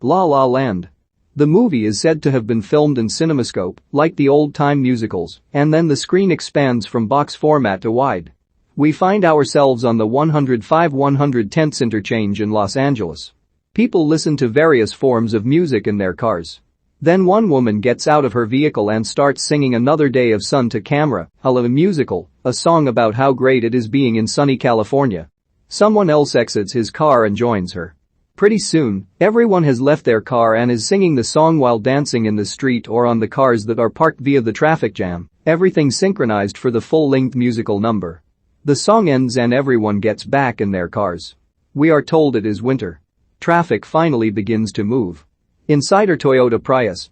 La La Land. The movie is said to have been filmed in CinemaScope, like the old-time musicals, and then the screen expands from box format to wide. We find ourselves on the 105-110th interchange in Los Angeles. People listen to various forms of music in their cars. Then one woman gets out of her vehicle and starts singing Another Day of Sun to camera, a la musical, a song about how great it is being in sunny California. Someone else exits his car and joins her. Pretty soon, everyone has left their car and is singing the song while dancing in the street or on the cars that are parked via the traffic jam, everything synchronized for the full-length musical number. The song ends and everyone gets back in their cars. We are told it is winter. Traffic finally begins to move. Inside her Toyota Prius,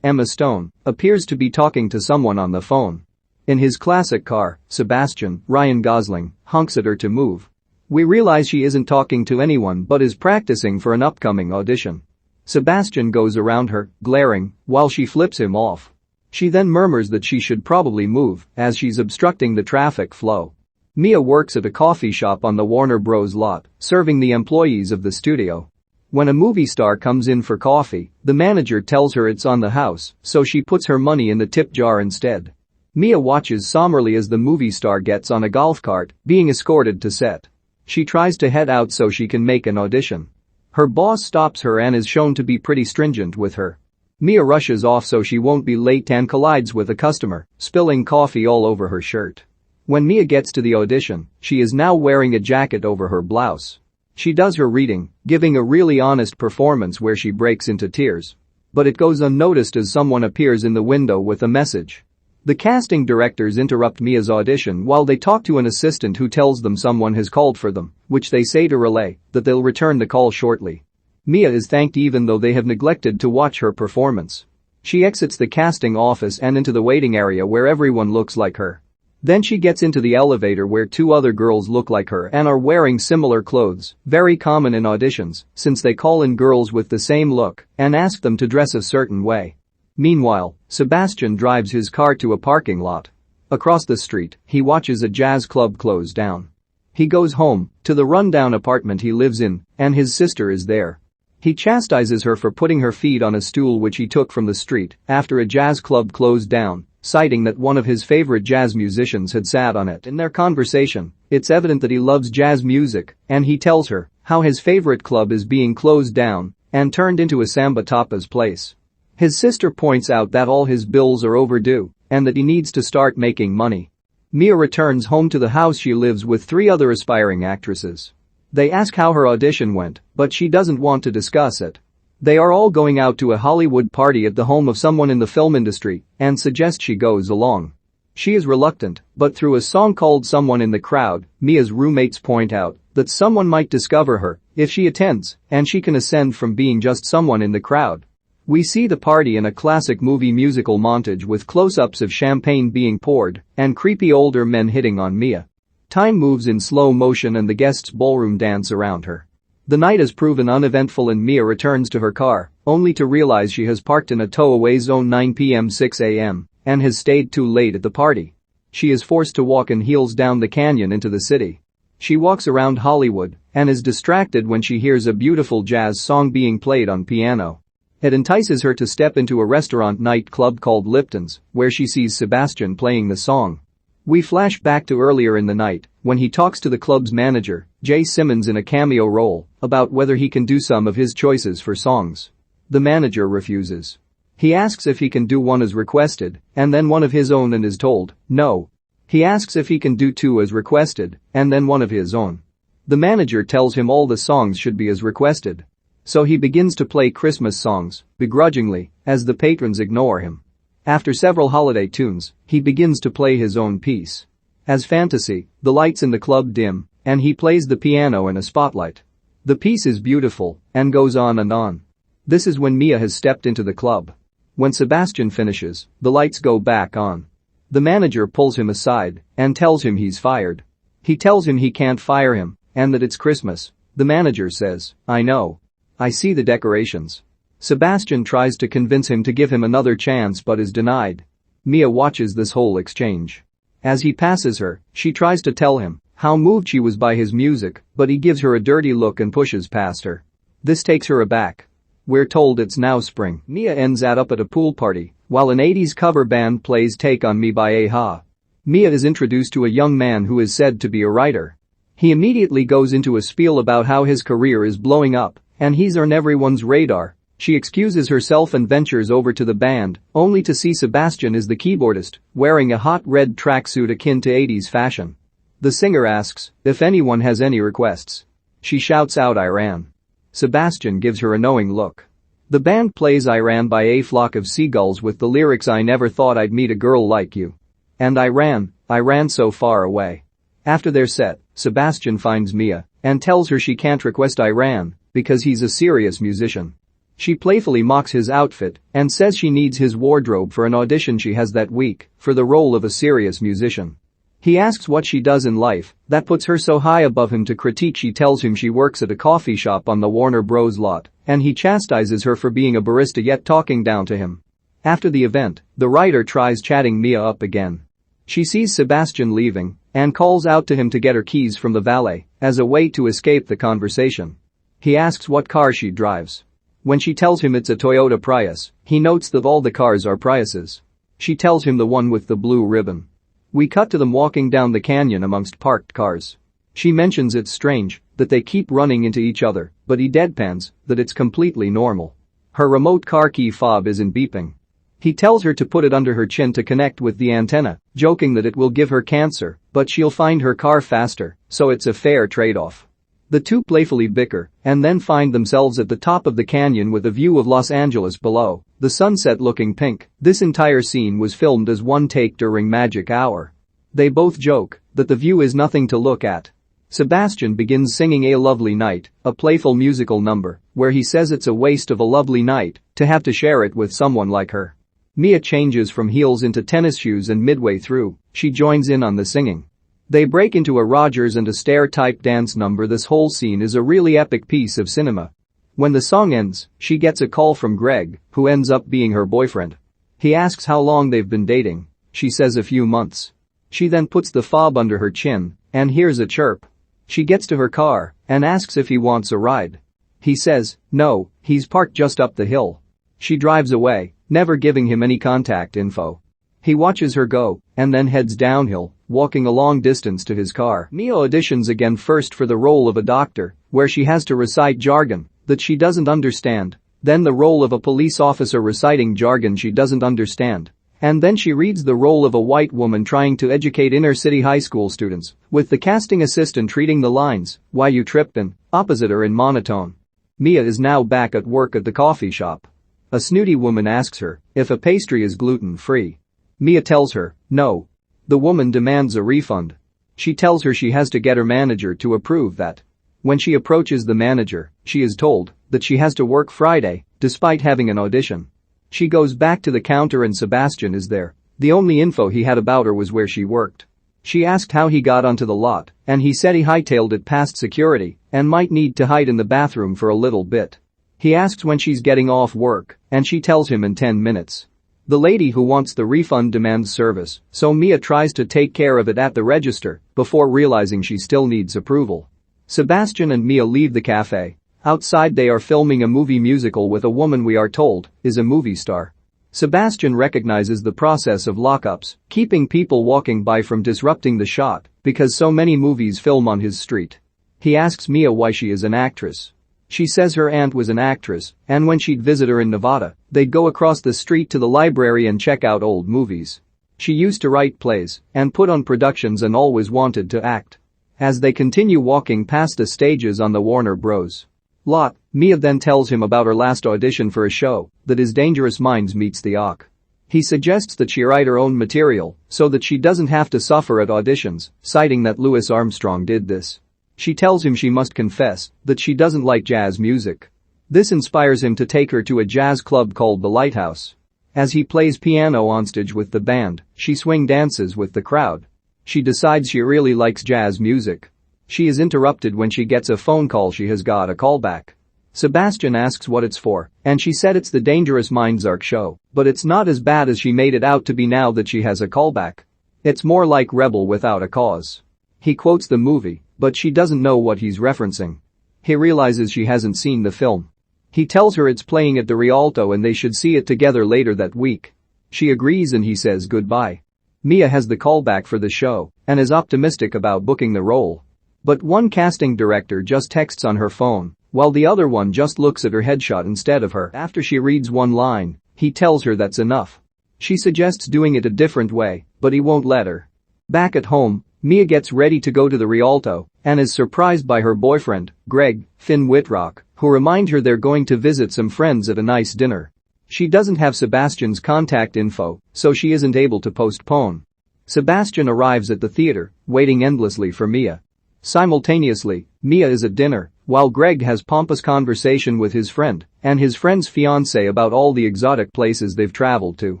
Emma Stone, appears to be talking to someone on the phone. In his classic car, Sebastian, Ryan Gosling, honks at her to move. We realize she isn't talking to anyone but is practicing for an upcoming audition. Sebastian goes around her, glaring, while she flips him off. She then murmurs that she should probably move, as she's obstructing the traffic flow. Mia works at a coffee shop on the Warner Bros. Lot, serving the employees of the studio. When a movie star comes in for coffee, the manager tells her it's on the house, so she puts her money in the tip jar instead. Mia watches somberly as the movie star gets on a golf cart, being escorted to set. She tries to head out so she can make an audition. Her boss stops her and is shown to be pretty stringent with her. Mia rushes off so she won't be late and collides with a customer, spilling coffee all over her shirt. When Mia gets to the audition, she is now wearing a jacket over her blouse. She does her reading, giving a really honest performance where she breaks into tears. But it goes unnoticed as someone appears in the window with a message. The casting directors interrupt Mia's audition while they talk to an assistant who tells them someone has called for them, which they say to relay that they'll return the call shortly. Mia is thanked even though they have neglected to watch her performance. She exits the casting office and into the waiting area where everyone looks like her. Then she gets into the elevator where two other girls look like her and are wearing similar clothes, very common in auditions since they call in girls with the same look and ask them to dress a certain way. Meanwhile, Sebastian drives his car to a parking lot. Across the street, he watches a jazz club close down. He goes home, to the rundown apartment he lives in, and his sister is there. He chastises her for putting her feet on a stool which he took from the street after a jazz club closed down, citing that one of his favorite jazz musicians had sat on it. In their conversation, it's evident that he loves jazz music, and he tells her how his favorite club is being closed down and turned into a samba tapas place. His sister points out that all his bills are overdue and that he needs to start making money. Mia returns home to the house she lives with three other aspiring actresses. They ask how her audition went, but she doesn't want to discuss it. They are all going out to a Hollywood party at the home of someone in the film industry and suggest she goes along. She is reluctant, but through a song called Someone in the Crowd, Mia's roommates point out that someone might discover her if she attends and she can ascend from being just someone in the crowd. We see the party in a classic movie musical montage with close-ups of champagne being poured and creepy older men hitting on Mia. Time moves in slow motion and the guests ballroom dance around her. The night has proven uneventful and Mia returns to her car, only to realize she has parked in a tow-away zone 9 p.m. 6 a.m. and has stayed too late at the party. She is forced to walk in heels down the canyon into the city. She walks around Hollywood and is distracted when she hears a beautiful jazz song being played on piano. It entices her to step into a restaurant nightclub called Lipton's, where she sees Sebastian playing the song. We flash back to earlier in the night when he talks to the club's manager, J. Simmons in a cameo role, about whether he can do some of his choices for songs. The manager refuses. He asks if he can do one as requested, and then one of his own and is told, no. He asks if he can do two as requested, and then one of his own. The manager tells him all the songs should be as requested. So he begins to play Christmas songs, begrudgingly, as the patrons ignore him. After several holiday tunes, he begins to play his own piece. As fantasy, the lights in the club dim, and he plays the piano in a spotlight. The piece is beautiful and goes on and on. This is when Mia has stepped into the club. When Sebastian finishes, the lights go back on. The manager pulls him aside and tells him he's fired. He tells him he can't fire him and that it's Christmas. The manager says, I know. I see the decorations. Sebastian tries to convince him to give him another chance but is denied. Mia watches this whole exchange. As he passes her, she tries to tell him how moved she was by his music, but he gives her a dirty look and pushes past her. This takes her aback. We're told it's now spring. Mia ends up at a pool party while an 80s cover band plays Take On Me by a-ha. Mia is introduced to a young man who is said to be a writer. He immediately goes into a spiel about how his career is blowing up and he's on everyone's radar. She excuses herself and ventures over to the band, only to see Sebastian is the keyboardist, wearing a hot red tracksuit akin to 80s fashion. The singer asks if anyone has any requests. She shouts out Iran. Sebastian gives her a knowing look. The band plays Iran by A Flock of Seagulls with the lyrics I never thought I'd meet a girl like you. And I ran so far away. After their set, Sebastian finds Mia and tells her she can't request Iran because he's a serious musician. She playfully mocks his outfit and says she needs his wardrobe for an audition she has that week for the role of a serious musician. He asks what she does in life that puts her so high above him to critique. She tells him she works at a coffee shop on the Warner Bros. Lot, and he chastises her for being a barista yet talking down to him. After the event, the writer tries chatting Mia up again. She sees Sebastian leaving and calls out to him to get her keys from the valet as a way to escape the conversation. He asks what car she drives. When she tells him it's a Toyota Prius, he notes that all the cars are Priuses. She tells him the one with the blue ribbon. We cut to them walking down the canyon amongst parked cars. She mentions it's strange that they keep running into each other, but he deadpans that it's completely normal. Her remote car key fob isn't beeping. He tells her to put it under her chin to connect with the antenna, joking that it will give her cancer, but she'll find her car faster, so it's a fair trade-off. The two playfully bicker and then find themselves at the top of the canyon with a view of Los Angeles below, the sunset looking pink. This entire scene was filmed as one take during magic hour. They both joke that the view is nothing to look at. Sebastian begins singing A Lovely Night, a playful musical number where he says it's a waste of a lovely night to have to share it with someone like her. Mia changes from heels into tennis shoes and midway through, she joins in on the singing. They break into a Rodgers and Astaire type dance number. This whole scene is a really epic piece of cinema. When the song ends, she gets a call from Greg, who ends up being her boyfriend. He asks how long they've been dating. She says a few months. She then puts the fob under her chin and hears a chirp. She gets to her car and asks if he wants a ride. He says no, he's parked just up the hill. She drives away, never giving him any contact info. He watches her go and then heads downhill, walking a long distance to his car. Mia auditions again, first for the role of a doctor, where she has to recite jargon that she doesn't understand, then the role of a police officer reciting jargon she doesn't understand, and then she reads the role of a white woman trying to educate inner-city high school students, with the casting assistant reading the lines, "Why you trippin'," opposite her in monotone. Mia is now back at work at the coffee shop. A snooty woman asks her if a pastry is gluten-free. Mia tells her no. The woman demands a refund. She tells her she has to get her manager to approve that. When she approaches the manager, she is told that she has to work Friday, despite having an audition. She goes back to the counter and Sebastian is there. The only info he had about her was where she worked. She asked how he got onto the lot, and he said he hightailed it past security and might need to hide in the bathroom for a little bit. He asks when she's getting off work, and she tells him in 10 minutes. The lady who wants the refund demands service, so Mia tries to take care of it at the register before realizing she still needs approval. Sebastian and Mia leave the cafe. Outside they are filming a movie musical with a woman we are told is a movie star. Sebastian recognizes the process of lockups, keeping people walking by from disrupting the shot because so many movies film on his street. He asks Mia why she is an actress. She says her aunt was an actress, and when she'd visit her in Nevada, they'd go across the street to the library and check out old movies. She used to write plays and put on productions and always wanted to act. As they continue walking past the stages on the Warner Bros. Lot, Mia then tells him about her last audition for a show that is Dangerous Minds meets the Ock. He suggests that she write her own material so that she doesn't have to suffer at auditions, citing that Louis Armstrong did this. She tells him she must confess that she doesn't like jazz music. This inspires him to take her to a jazz club called the Lighthouse. As he plays piano onstage with the band, she swing dances with the crowd. She decides she really likes jazz music. She is interrupted when she gets a phone call. She has got a callback. Sebastian asks what it's for, and she said it's the Dangerous Minds ARC show, but it's not as bad as she made it out to be now that she has a callback. It's more like Rebel Without a Cause. He quotes the movie, but she doesn't know what he's referencing. He realizes she hasn't seen the film. He tells her it's playing at the Rialto and they should see it together later that week. She agrees and he says goodbye. Mia has the callback for the show and is optimistic about booking the role. But one casting director just texts on her phone, while the other one just looks at her headshot instead of her. After she reads one line, he tells her that's enough. She suggests doing it a different way, but he won't let her. Back at home, Mia gets ready to go to the Rialto and is surprised by her boyfriend, Greg, Finn Whitrock, who remind her they're going to visit some friends at a nice dinner. She doesn't have Sebastian's contact info, so she isn't able to postpone. Sebastian arrives at the theater, waiting endlessly for Mia. Simultaneously, Mia is at dinner, while Greg has pompous conversation with his friend and his friend's fiancé about all the exotic places they've traveled to.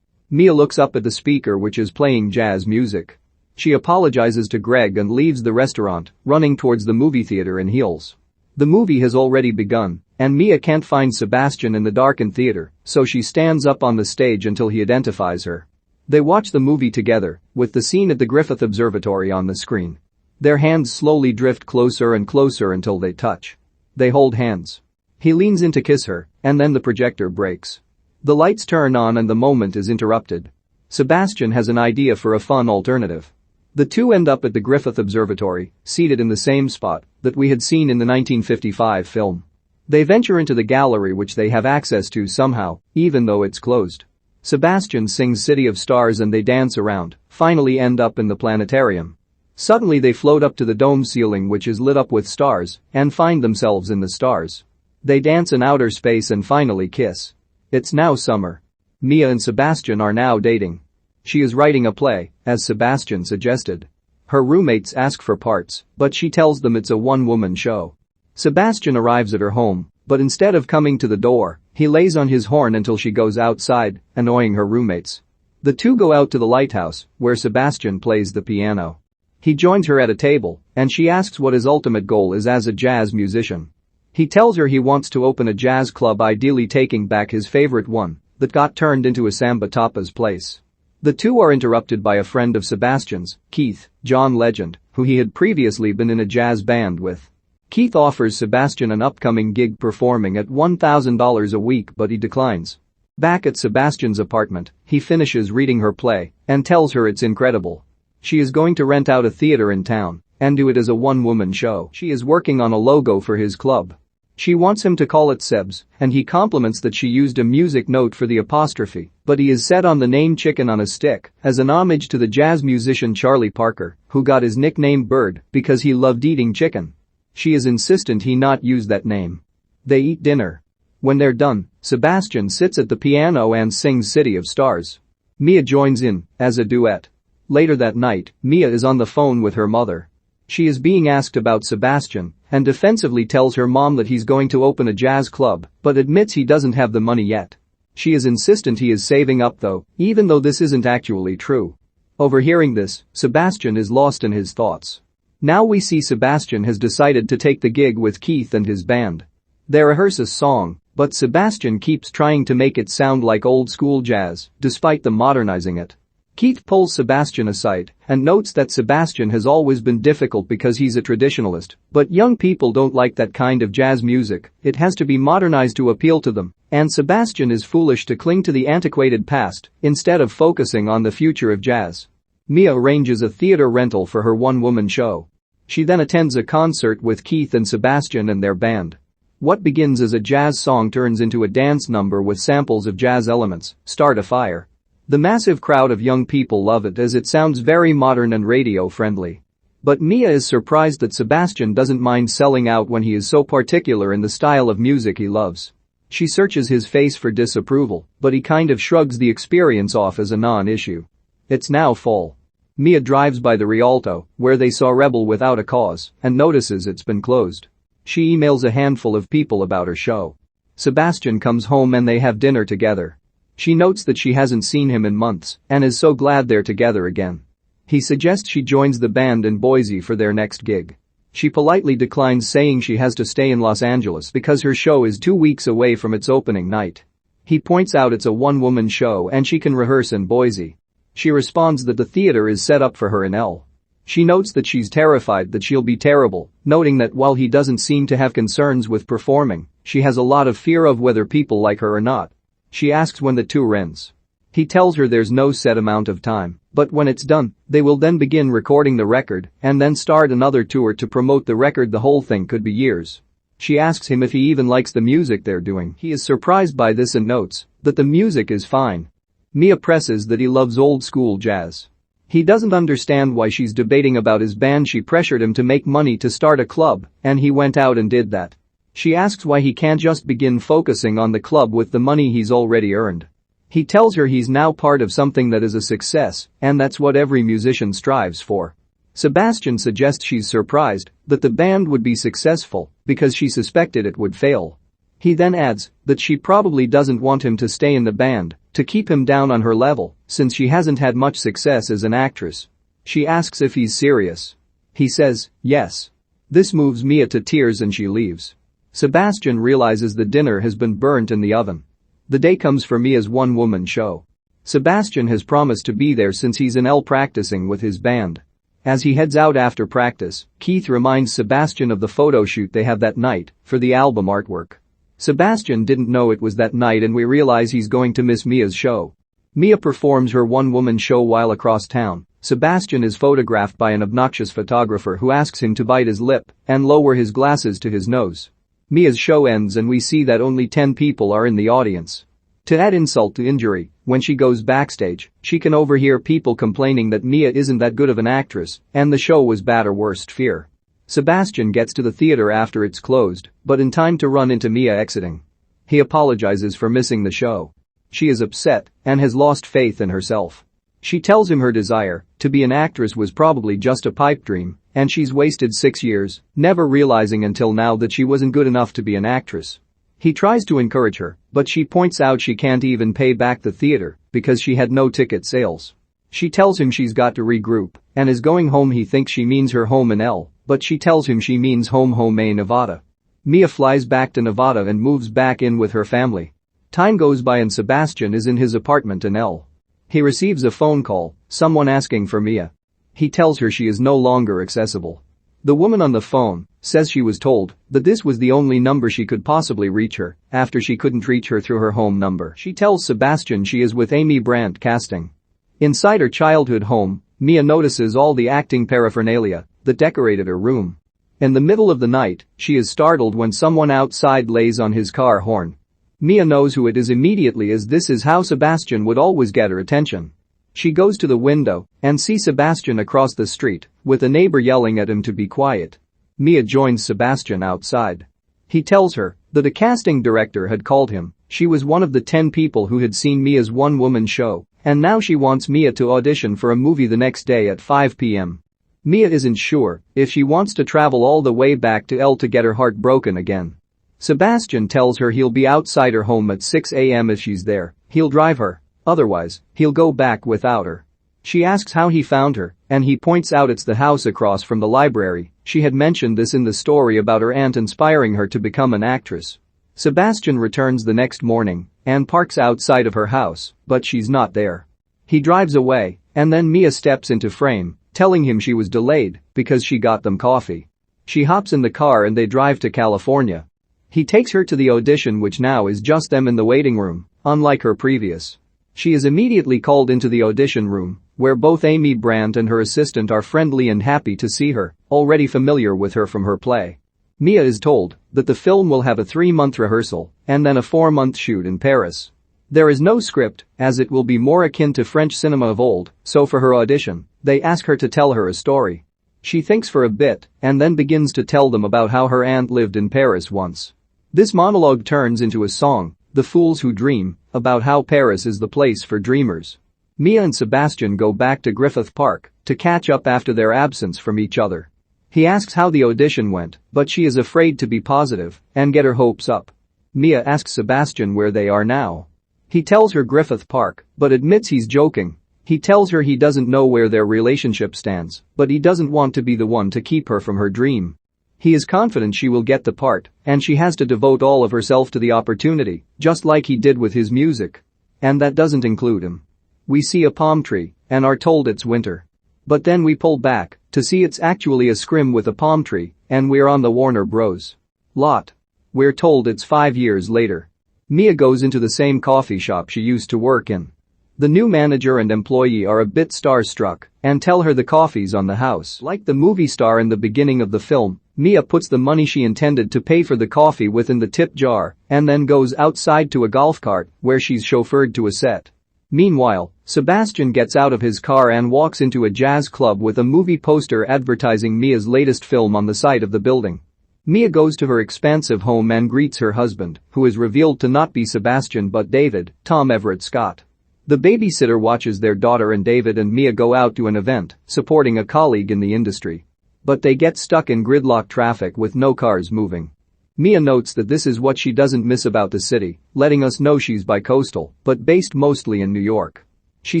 Mia looks up at the speaker which is playing jazz music. She apologizes to Greg and leaves the restaurant, running towards the movie theater in heels. The movie has already begun, and Mia can't find Sebastian in the darkened theater, so she stands up on the stage until he identifies her. They watch the movie together, with the scene at the Griffith Observatory on the screen. Their hands slowly drift closer and closer until they touch. They hold hands. He leans in to kiss her, and then the projector breaks. The lights turn on and the moment is interrupted. Sebastian has an idea for a fun alternative. The two end up at the Griffith Observatory, seated in the same spot that we had seen in the 1955 film. They venture into the gallery which they have access to somehow, even though it's closed. Sebastian sings City of Stars and they dance around, finally end up in the planetarium. Suddenly they float up to the dome ceiling which is lit up with stars and find themselves in the stars. They dance in outer space and finally kiss. It's now summer. Mia and Sebastian are now dating. She is writing a play, as Sebastian suggested. Her roommates ask for parts, but she tells them it's a one-woman show. Sebastian arrives at her home, but instead of coming to the door, he lays on his horn until she goes outside, annoying her roommates. The two go out to the lighthouse, where Sebastian plays the piano. He joins her at a table, and she asks what his ultimate goal is as a jazz musician. He tells her he wants to open a jazz club, ideally taking back his favorite one that got turned into a samba tapas place. The two are interrupted by a friend of Sebastian's, Keith, John Legend, who he had previously been in a jazz band with. Keith offers Sebastian an upcoming gig performing at $1,000 a week but he declines. Back at Sebastian's apartment, he finishes reading her play and tells her it's incredible. She is going to rent out a theater in town and do it as a one-woman show. She is working on a logo for his club. She wants him to call it Seb's, and he compliments that she used a music note for the apostrophe, but he is set on the name Chicken on a Stick as an homage to the jazz musician Charlie Parker, who got his nickname Bird because he loved eating chicken. She is insistent he not use that name. They eat dinner. When they're done, Sebastian sits at the piano and sings City of Stars. Mia joins in, as a duet. Later that night, Mia is on the phone with her mother. She is being asked about Sebastian and defensively tells her mom that he's going to open a jazz club but admits he doesn't have the money yet. She is insistent he is saving up though, even though this isn't actually true. Overhearing this, Sebastian is lost in his thoughts. Now we see Sebastian has decided to take the gig with Keith and his band. They rehearse a song, but Sebastian keeps trying to make it sound like old school jazz, despite them modernizing it. Keith pulls Sebastian aside and notes that Sebastian has always been difficult because he's a traditionalist, but young people don't like that kind of jazz music, it has to be modernized to appeal to them, and Sebastian is foolish to cling to the antiquated past instead of focusing on the future of jazz. Mia arranges a theater rental for her one-woman show. She then attends a concert with Keith and Sebastian and their band. What begins as a jazz song turns into a dance number with samples of jazz elements, Start a Fire. The massive crowd of young people love it as it sounds very modern and radio-friendly. But Mia is surprised that Sebastian doesn't mind selling out when he is so particular in the style of music he loves. She searches his face for disapproval, but he kind of shrugs the experience off as a non-issue. It's now fall. Mia drives by the Rialto, where they saw Rebel Without a Cause, and notices it's been closed. She emails a handful of people about her show. Sebastian comes home and they have dinner together. She notes that she hasn't seen him in months and is so glad they're together again. He suggests she joins the band in Boise for their next gig. She politely declines, saying she has to stay in Los Angeles because her show is 2 weeks away from its opening night. He points out it's a one-woman show and she can rehearse in Boise. She responds that the theater is set up for her in L. She notes that she's terrified that she'll be terrible, noting that while he doesn't seem to have concerns with performing, She has a lot of fear of whether people like her or not. She asks when the tour ends. He tells her there's no set amount of time, but when it's done, they will then begin recording the record and then start another tour to promote the record. The whole thing could be years. She asks him if he even likes the music they're doing. He is surprised by this and notes that the music is fine. Mia presses that he loves old school jazz. He doesn't understand why she's debating about his band. She pressured him to make money to start a club, and he went out and did that. She asks why he can't just begin focusing on the club with the money he's already earned. He tells her he's now part of something that is a success, and that's what every musician strives for. Sebastian suggests she's surprised that the band would be successful because she suspected it would fail. He then adds that she probably doesn't want him to stay in the band to keep him down on her level since she hasn't had much success as an actress. She asks if he's serious. He says, yes. This moves Mia to tears and she leaves. Sebastian realizes the dinner has been burnt in the oven. The day comes for Mia's one-woman show. Sebastian has promised to be there since he's in L practicing with his band. As he heads out after practice, Keith reminds Sebastian of the photo shoot they have that night for the album artwork. Sebastian didn't know it was that night and we realize he's going to miss Mia's show. Mia performs her one-woman show while across town. Sebastian is photographed by an obnoxious photographer who asks him to bite his lip and lower his glasses to his nose. Mia's show ends and we see that only 10 people are in the audience. To add insult to injury, when she goes backstage, she can overhear people complaining that Mia isn't that good of an actress and the show was bad or worst fear. Sebastian gets to the theater after it's closed, but in time to run into Mia exiting. He apologizes for missing the show. She is upset and has lost faith in herself. She tells him her desire to be an actress was probably just a pipe dream and she's wasted 6 years, never realizing until now that she wasn't good enough to be an actress. He tries to encourage her, but she points out she can't even pay back the theater because she had no ticket sales. She tells him she's got to regroup and is going home. He thinks she means her home in L, but she tells him she means home in Nevada. Mia flies back to Nevada and moves back in with her family. Time goes by and Sebastian is in his apartment in L. He receives a phone call, someone asking for Mia. He tells her she is no longer accessible. The woman on the phone says she was told that this was the only number she could possibly reach her after she couldn't reach her through her home number. She tells Sebastian she is with Amiée Brandt casting. Inside her childhood home, Mia notices all the acting paraphernalia that decorated her room. In the middle of the night, she is startled when someone outside lays on his car horn. Mia knows who it is immediately as this is how Sebastian would always get her attention. She goes to the window and sees Sebastian across the street with a neighbor yelling at him to be quiet. Mia joins Sebastian outside. He tells her that a casting director had called him. She was one of the 10 people who had seen Mia's one-woman show, and now she wants Mia to audition for a movie the next day at 5 p.m. Mia isn't sure if she wants to travel all the way back to L to get her heart broken again. Sebastian tells her he'll be outside her home at 6 a.m. if she's there. He'll drive her. Otherwise, he'll go back without her. She asks how he found her, and he points out it's the house across from the library. She had mentioned this in the story about her aunt inspiring her to become an actress. Sebastian returns the next morning and parks outside of her house, but she's not there. He drives away, and then Mia steps into frame, telling him she was delayed because she got them coffee. She hops in the car and they drive to California. He takes her to the audition, which now is just them in the waiting room, unlike her previous. She is immediately called into the audition room, where both Amiée Brandt and her assistant are friendly and happy to see her, already familiar with her from her play. Mia is told that the film will have a 3-month rehearsal and then a 4-month shoot in Paris. There is no script, as it will be more akin to French cinema of old, so for her audition, they ask her to tell her a story. She thinks for a bit and then begins to tell them about how her aunt lived in Paris once. This monologue turns into a song, The Fools Who Dream, about how Paris is the place for dreamers. Mia and Sebastian go back to Griffith Park to catch up after their absence from each other. He asks how the audition went, but she is afraid to be positive and get her hopes up. Mia asks Sebastian where they are now. He tells her Griffith Park, but admits he's joking. He tells her he doesn't know where their relationship stands, but he doesn't want to be the one to keep her from her dream. He is confident she will get the part, and she has to devote all of herself to the opportunity, just like he did with his music. And that doesn't include him. We see a palm tree and are told it's winter. But then we pull back to see it's actually a scrim with a palm tree, and we're on the Warner Bros. lot. We're told it's 5 years later. Mia goes into the same coffee shop she used to work in. The new manager and employee are a bit starstruck and tell her the coffee's on the house. Like the movie star in the beginning of the film, Mia puts the money she intended to pay for the coffee within the tip jar and then goes outside to a golf cart where she's chauffeured to a set. Meanwhile, Sebastian gets out of his car and walks into a jazz club with a movie poster advertising Mia's latest film on the side of the building. Mia goes to her expansive home and greets her husband, who is revealed to not be Sebastian but David, Thom Everett Scott. The babysitter watches their daughter and David and Mia go out to an event, supporting a colleague in the industry. But they get stuck in gridlock traffic with no cars moving. Mia notes that this is what she doesn't miss about the city, letting us know she's bi-coastal, but based mostly in New York. She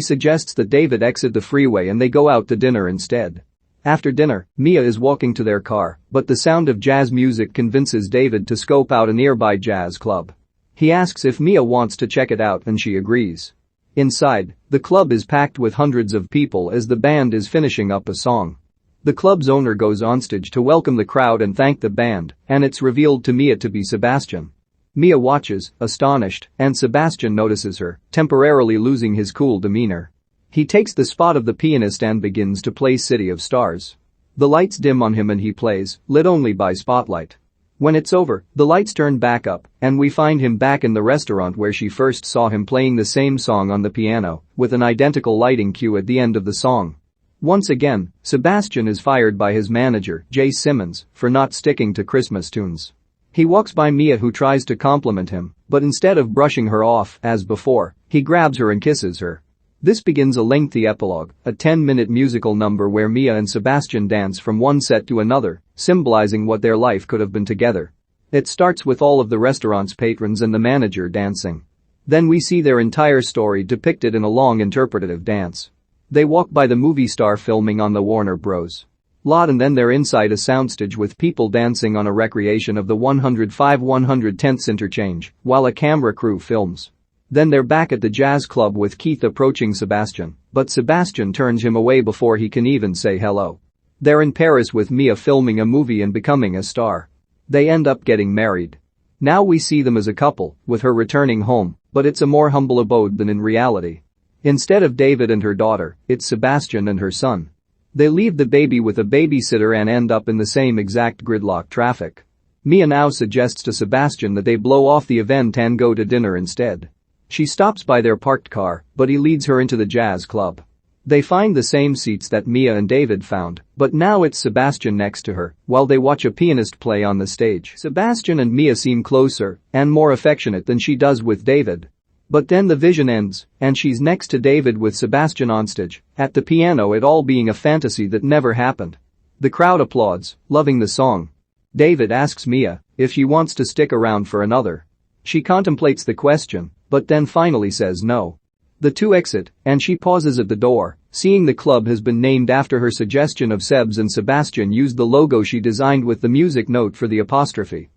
suggests that David exit the freeway and they go out to dinner instead. After dinner, Mia is walking to their car, but the sound of jazz music convinces David to scope out a nearby jazz club. He asks if Mia wants to check it out and she agrees. Inside, the club is packed with hundreds of people as the band is finishing up a song. The club's owner goes onstage to welcome the crowd and thank the band, and it's revealed to Mia to be Sebastian. Mia watches, astonished, and Sebastian notices her, temporarily losing his cool demeanor. He takes the spot of the pianist and begins to play City of Stars. The lights dim on him and he plays, lit only by spotlight. When it's over, the lights turn back up, and we find him back in the restaurant where she first saw him playing the same song on the piano, with an identical lighting cue at the end of the song. Once again, Sebastian is fired by his manager, Simmons, for not sticking to Christmas tunes. He walks by Mia who tries to compliment him, but instead of brushing her off, as before, he grabs her and kisses her. This begins a lengthy epilogue, a 10-minute musical number where Mia and Sebastian dance from one set to another, symbolizing what their life could have been together. It starts with all of the restaurant's patrons and the manager dancing. Then we see their entire story depicted in a long interpretative dance. They walk by the movie star filming on the Warner Bros. lot and then they're inside a soundstage with people dancing on a recreation of the 105-110th interchange, while a camera crew films. Then they're back at the jazz club with Keith approaching Sebastian, but Sebastian turns him away before he can even say hello. They're in Paris with Mia filming a movie and becoming a star. They end up getting married. Now we see them as a couple, with her returning home, but it's a more humble abode than in reality. Instead of David and her daughter, it's Sebastian and her son. They leave the baby with a babysitter and end up in the same exact gridlock traffic. Mia now suggests to Sebastian that they blow off the event and go to dinner instead. She stops by their parked car, but he leads her into the jazz club. They find the same seats that Mia and David found, but now it's Sebastian next to her, while they watch a pianist play on the stage. Sebastian and Mia seem closer and more affectionate than she does with David. But then the vision ends, and she's next to David with Sebastian onstage, at the piano, it all being a fantasy that never happened. The crowd applauds, loving the song. David asks Mia if she wants to stick around for another. She contemplates the question, but then finally says no. The two exit, and she pauses at the door, seeing the club has been named after her suggestion of Sebs and Sebastian used the logo she designed with the music note for the apostrophe.